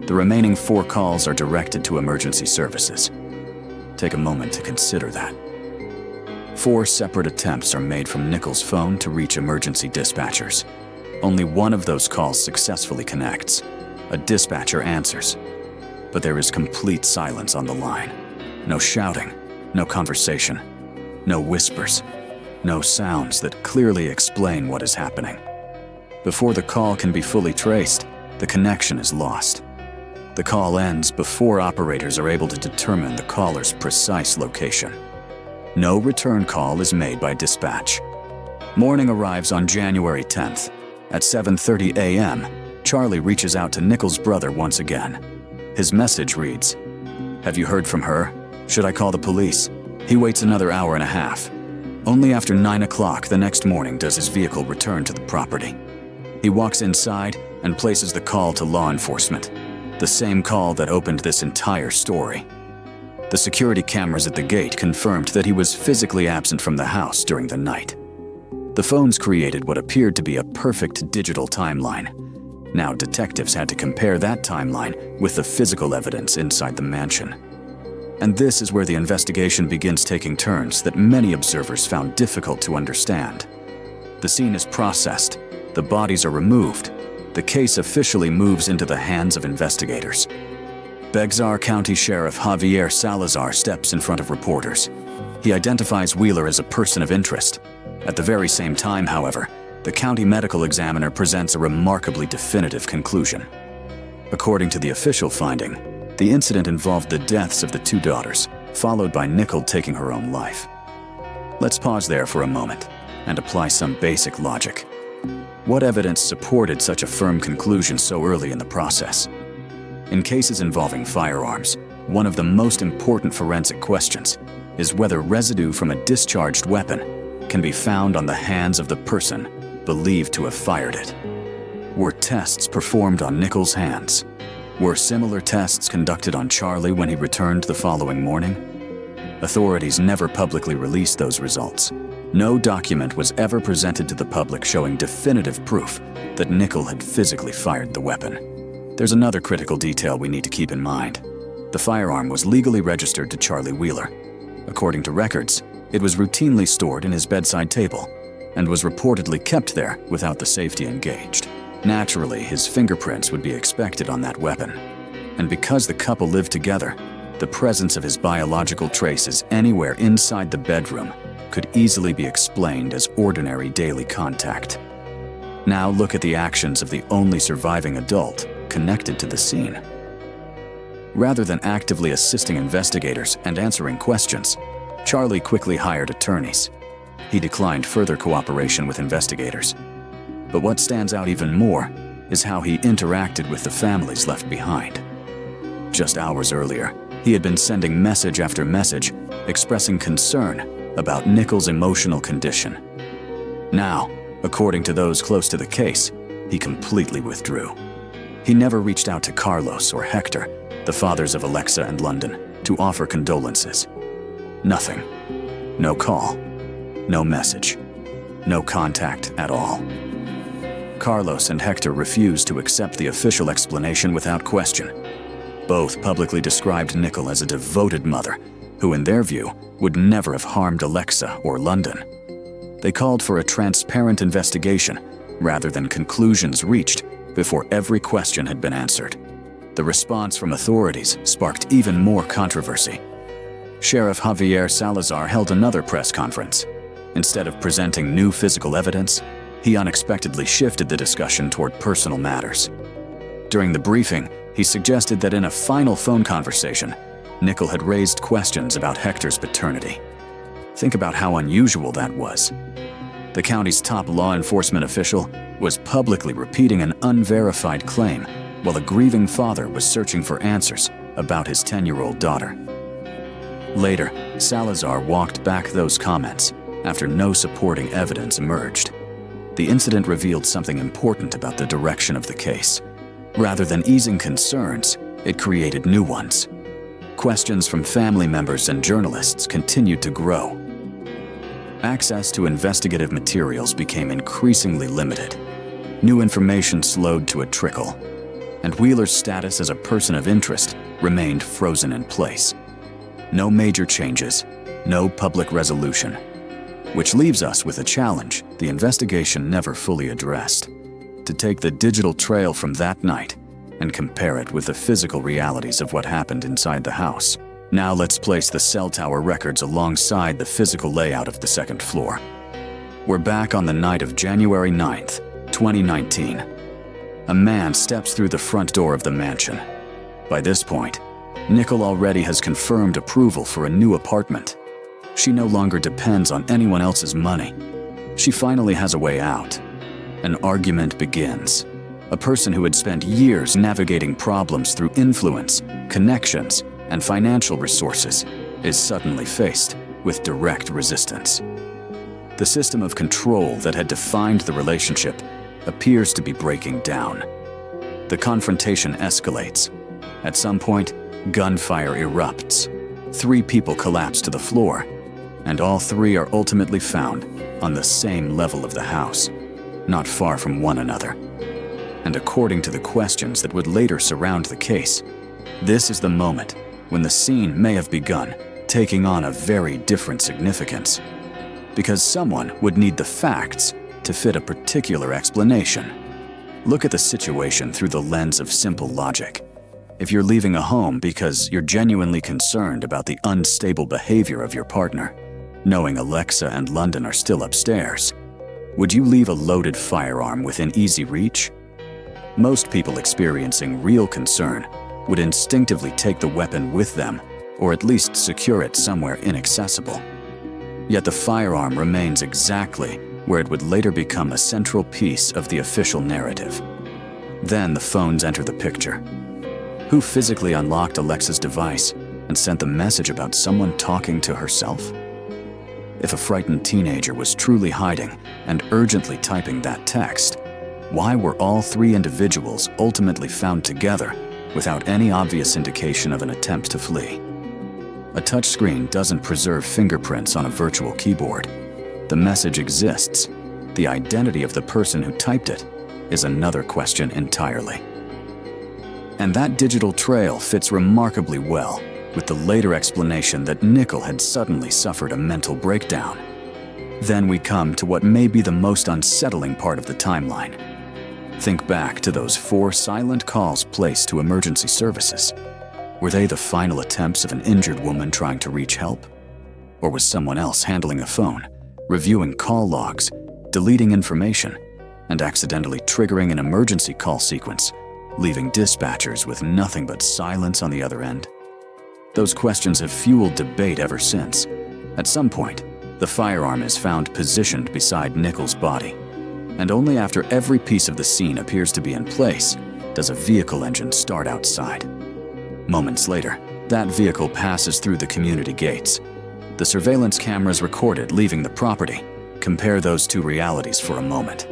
The remaining 4 calls are directed to emergency services. Take a moment to consider that. 4 separate attempts are made from Nichols' phone to reach emergency dispatchers. Only one of those calls successfully connects. A dispatcher answers. But there is complete silence on the line. No shouting, no conversation, no whispers, no sounds that clearly explain what is happening. Before the call can be fully traced, the connection is lost. The call ends before operators are able to determine the caller's precise location. No return call is made by dispatch. Morning arrives on January 10th. At 7:30 a.m., Charlie reaches out to Nichols' brother once again. His message reads, "Have you heard from her? Should I call the police?" He waits another hour and a half. Only after 9 o'clock the next morning does his vehicle return to the property. He walks inside and places the call to law enforcement, the same call that opened this entire story. The security cameras at the gate confirmed that he was physically absent from the house during the night. The phones created what appeared to be a perfect digital timeline. Now detectives had to compare that timeline with the physical evidence inside the mansion. And this is where the investigation begins taking turns that many observers found difficult to understand. The scene is processed, the bodies are removed, the case officially moves into the hands of investigators. Bexar County Sheriff Javier Salazar steps in front of reporters. He identifies Wheeler as a person of interest. At the very same time, however, the county medical examiner presents a remarkably definitive conclusion. According to the official finding, the incident involved the deaths of the two daughters, followed by Nicole taking her own life. Let's pause there for a moment and apply some basic logic. What evidence supported such a firm conclusion so early in the process? In cases involving firearms, one of the most important forensic questions is whether residue from a discharged weapon can be found on the hands of the person believed to have fired it. Were tests performed on Nicole's hands? Were similar tests conducted on Charlie when he returned the following morning? Authorities never publicly released those results. No document was ever presented to the public showing definitive proof that Nicole had physically fired the weapon. There's another critical detail we need to keep in mind. The firearm was legally registered to Charlie Wheeler. According to records, it was routinely stored in his bedside table and was reportedly kept there without the safety engaged. Naturally, his fingerprints would be expected on that weapon. And because the couple lived together, the presence of his biological traces anywhere inside the bedroom could easily be explained as ordinary daily contact. Now look at the actions of the only surviving adult connected to the scene. Rather than actively assisting investigators and answering questions, Charlie quickly hired attorneys. He declined further cooperation with investigators. But what stands out even more is how he interacted with the families left behind. Just hours earlier, he had been sending message after message expressing concern about Nicole's emotional condition. Now, according to those close to the case, he completely withdrew. He never reached out to Carlos or Hector, the fathers of Alexa and London, to offer condolences. Nothing. No call. No message. No contact at all. Carlos and Hector refused to accept the official explanation without question. Both publicly described Nicole as a devoted mother, who in their view would never have harmed Alexa or London. They called for a transparent investigation rather than conclusions reached before every question had been answered. The response from authorities sparked even more controversy. Sheriff Javier Salazar held another press conference. Instead of presenting new physical evidence, he unexpectedly shifted the discussion toward personal matters. During the briefing, he suggested that in a final phone conversation, Nicole had raised questions about Hector's paternity. Think about how unusual that was. The county's top law enforcement official was publicly repeating an unverified claim while a grieving father was searching for answers about his 10-year-old daughter. Later, Salazar walked back those comments after no supporting evidence emerged. The incident revealed something important about the direction of the case. Rather than easing concerns, it created new ones. Questions from family members and journalists continued to grow. Access to investigative materials became increasingly limited. New information slowed to a trickle, and Wheeler's status as a person of interest remained frozen in place. No major changes, no public resolution. Which leaves us with a challenge the investigation never fully addressed: to take the digital trail from that night and compare it with the physical realities of what happened inside the house. Now let's place the cell tower records alongside the physical layout of the second floor. We're back on the night of January 9th, 2019. A man steps through the front door of the mansion. By this point, Nicole already has confirmed approval for a new apartment. She no longer depends on anyone else's money. She finally has a way out. An argument begins. A person who had spent years navigating problems through influence, connections, and financial resources is suddenly faced with direct resistance. The system of control that had defined the relationship appears to be breaking down. The confrontation escalates. At some point, gunfire erupts. 3 people collapse to the floor, and all 3 are ultimately found on the same level of the house, not far from one another. And according to the questions that would later surround the case, this is the moment when the scene may have begun taking on a very different significance. Because someone would need the facts to fit a particular explanation. Look at the situation through the lens of simple logic. If you're leaving a home because you're genuinely concerned about the unstable behavior of your partner, knowing Alexa and London are still upstairs, would you leave a loaded firearm within easy reach? Most people experiencing real concern would instinctively take the weapon with them, or at least secure it somewhere inaccessible. Yet the firearm remains exactly where it would later become a central piece of the official narrative. Then the phones enter the picture. Who physically unlocked Alexa's device and sent the message about someone talking to herself? If a frightened teenager was truly hiding and urgently typing that text, why were all three individuals ultimately found together without any obvious indication of an attempt to flee? A touchscreen doesn't preserve fingerprints on a virtual keyboard. The message exists. The identity of the person who typed it is another question entirely. And that digital trail fits remarkably well with the later explanation that Nickel had suddenly suffered a mental breakdown. Then we come to what may be the most unsettling part of the timeline. Think back to those 4 silent calls placed to emergency services. Were they the final attempts of an injured woman trying to reach help? Or was someone else handling the phone, reviewing call logs, deleting information, and accidentally triggering an emergency call sequence, leaving dispatchers with nothing but silence on the other end? Those questions have fueled debate ever since. At some point, the firearm is found positioned beside Nickel's body, and only after every piece of the scene appears to be in place does a vehicle engine start outside. Moments later, that vehicle passes through the community gates. The surveillance cameras recorded leaving the property. Compare those two realities for a moment.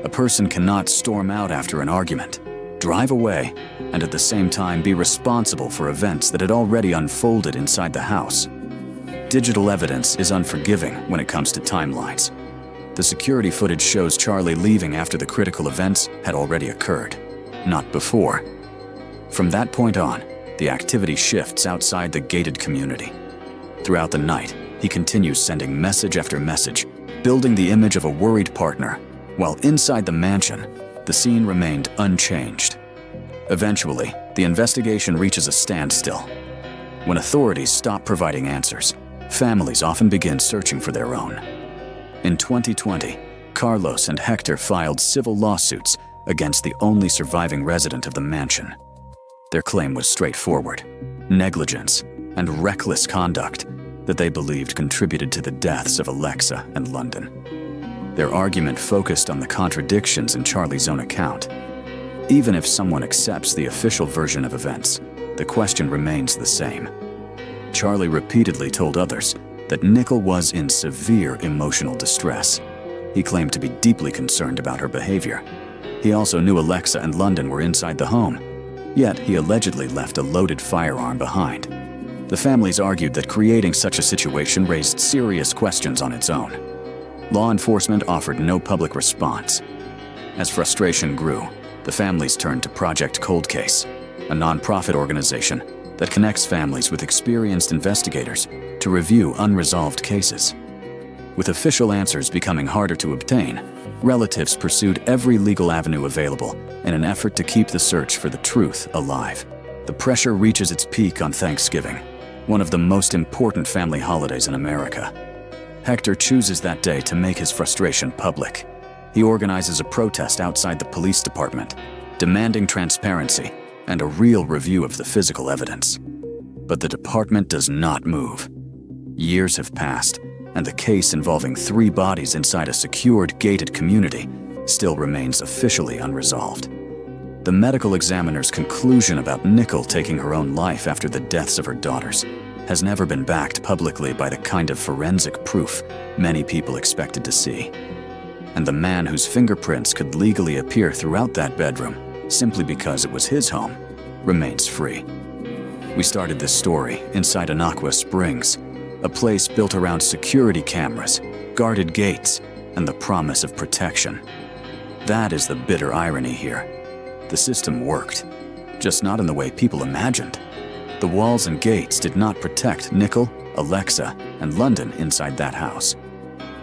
A person cannot storm out after an argument, drive away, and at the same time be responsible for events that had already unfolded inside the house. Digital evidence is unforgiving when it comes to timelines. The security footage shows Charlie leaving after the critical events had already occurred, not before. From that point on, the activity shifts outside the gated community. Throughout the night, he continues sending message after message, building the image of a worried partner, while inside the mansion, the scene remained unchanged. Eventually, the investigation reaches a standstill. When authorities stop providing answers, families often begin searching for their own. In 2020, Carlos and Hector filed civil lawsuits against the only surviving resident of the mansion. Their claim was straightforward: negligence and reckless conduct that they believed contributed to the deaths of Alexa and London. Their argument focused on the contradictions in Charlie's own account. Even if someone accepts the official version of events, the question remains the same. Charlie repeatedly told others that Nickel was in severe emotional distress. He claimed to be deeply concerned about her behavior. He also knew Alexa and London were inside the home, yet he allegedly left a loaded firearm behind. The families argued that creating such a situation raised serious questions on its own. Law enforcement offered no public response. As frustration grew, the families turned to Project Cold Case, a nonprofit organization that connects families with experienced investigators to review unresolved cases. With official answers becoming harder to obtain, relatives pursued every legal avenue available in an effort to keep the search for the truth alive. The pressure reaches its peak on Thanksgiving, one of the most important family holidays in America. Hector chooses that day to make his frustration public. He organizes a protest outside the police department, demanding transparency and a real review of the physical evidence. But the department does not move. Years have passed, and the case involving 3 bodies inside a secured, gated community still remains officially unresolved. The medical examiner's conclusion about Nickel taking her own life after the deaths of her daughters has never been backed publicly by the kind of forensic proof many people expected to see. And the man whose fingerprints could legally appear throughout that bedroom simply because it was his home remains free. We started this story inside Anaqua Springs, a place built around security cameras, guarded gates, and the promise of protection. That is the bitter irony here. The system worked, just not in the way people imagined. The walls and gates did not protect Nickel, Alexa, and London inside that house.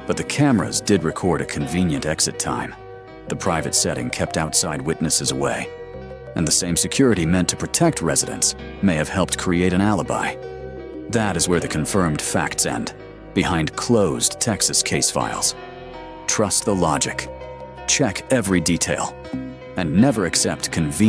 But the cameras did record a convenient exit time. The private setting kept outside witnesses away. And the same security meant to protect residents may have helped create an alibi. That is where the confirmed facts end, behind closed Texas case files. Trust the logic. Check every detail. And never accept convenience.